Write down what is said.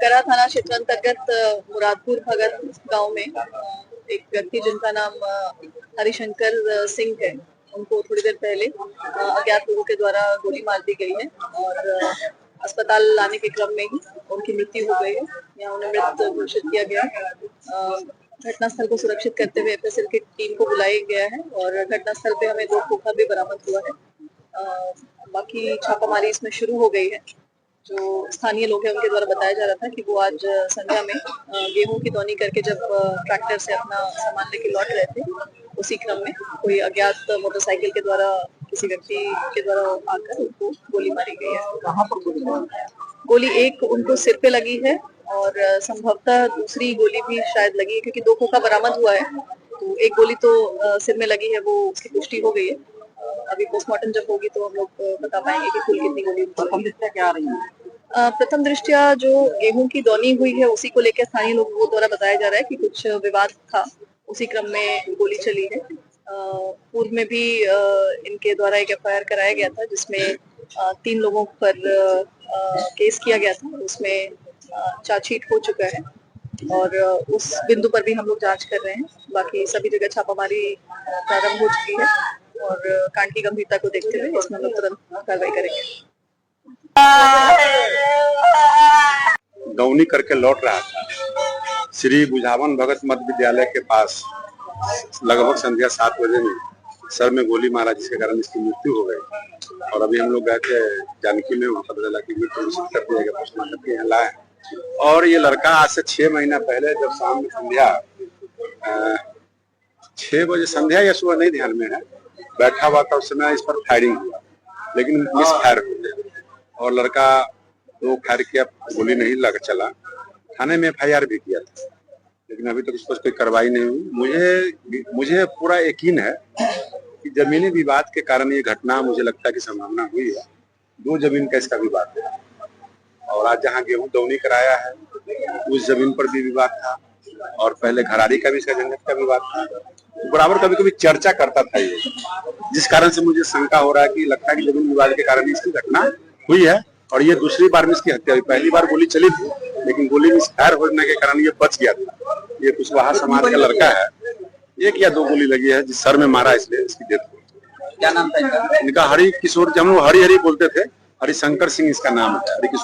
सकरा थाना क्षेत्र अंतर्गत मुरादपुर भगत गांव में एक व्यक्ति जिनका नाम हरिशंकर सिंह है, उनको थोड़ी देर पहले अज्ञात लोगों के द्वारा गोली मार दी गई है और अस्पताल लाने के क्रम में ही उनकी मृत्यु हो गई है। यहाँ उन्हें मृत घोषित किया गया। घटनास्थल को सुरक्षित करते हुए एफएसएल की टीम को बुलाया गया है और घटनास्थल पे हमें 2 खोखा भी बरामद हुआ है। बाकी छापामारी इसमें शुरू हो गई है। जो स्थानीय लोग हैं उनके द्वारा बताया जा रहा था कि वो आज संध्या में गेहूं की दौनी करके जब ट्रैक्टर से अपना सामान लेके लौट रहे थे, उसी क्रम में कोई अज्ञात मोटरसाइकिल के द्वारा किसी व्यक्ति के द्वारा आकर उनको गोली मारी गई है। कहाँ पर गोली मारी? गोली एक उनको सिर पे लगी है और संभवतः दूसरी गोली भी शायद लगी है, क्योंकि 2 खोखा बरामद हुआ है। तो एक गोली तो सिर में लगी है, वो उसकी पुष्टि हो गई है। अभी पोस्टमार्टम जब होगी तो हम लोग बता पाएंगे कि कुल कितनी गोली। प्रथम दृष्टया क्या आ रही है? प्रथम दृष्टया जो गेहूं की दौनी हुई है उसी को लेकर स्थानीय लोगों द्वारा बताया जा रहा है कि कुछ विवाद था, उसी क्रम में गोली चली है। पूर्व में भी इनके द्वारा एक एफआईआर कराया गया था, जिसमें 3 लोगों पर केस किया गया था। उसमें चार्जशीट हो चुका है और उस बिंदु पर भी हम लोग जांच कर रहे हैं। बाकी सभी जगह छापामारी प्रारंभ हो चुकी है और कांड की गंभीरता को देखते हुए इसमें हम लोग तुरंत कार्रवाई करेंगे। दौनी करके लौट रहा था श्री बुझावन भगत मध्य विद्यालय के पास लगभग संध्या 7 बजे में सर में गोली मारा, जिसके कारण इसकी मृत्यु हो गई। और अभी हम लोग गए थे जानकी में, वहाँ पता चला कि मृत्यु घोषित कर दिया गया, पोस्टमार्टम के यहाँ लाए। और ये लड़का आज से 6 महीना पहले जब शाम में संध्या 6 बजे संध्या या सुबह नहीं ध्यान में है, बैठा हुआ था, उस समय इस पर फायरिंग हुआ, लेकिन मिस फायर हो गया और लड़का तो फायर किया, गोली नहीं लगा चला। थाने में एफआईआर भी किया था, लेकिन अभी तक उस पर कोई कार्रवाई नहीं हुई। मुझे पूरा यकीन है कि जमीनी विवाद के कारण ये घटना, मुझे लगता है कि संभावना हुई है। 2 जमीन का इसका विवाद है और आज जहाँ गेहूं दौनी कराया है उस जमीन पर भी विवाद था और पहले घरारी का भी इसका झंझट का विवाद था। तो बराबर कभी कभी चर्चा करता था ये, जिस कारण से मुझे शंका हो रहा है कि लगता है कि जमीन विवाद के कारण इसकी घटना हुई है और ये दूसरी बार में इसकी हत्या हुई। पहली बार गोली चली थी, लेकिन गोली मिस फायर होने के कारण ये बच गया था। ये कुशवाहा समाज का लड़का है, 1 या 2 गोली लगी है, जिस सर में मारा, इसलिए इसकी डेथ हुई। क्या नाम था इनका? इनका हरि किशोर, हम लोग हरि हरि बोलते थे, हरिशंकर सिंह इसका नाम है। हरि किशोर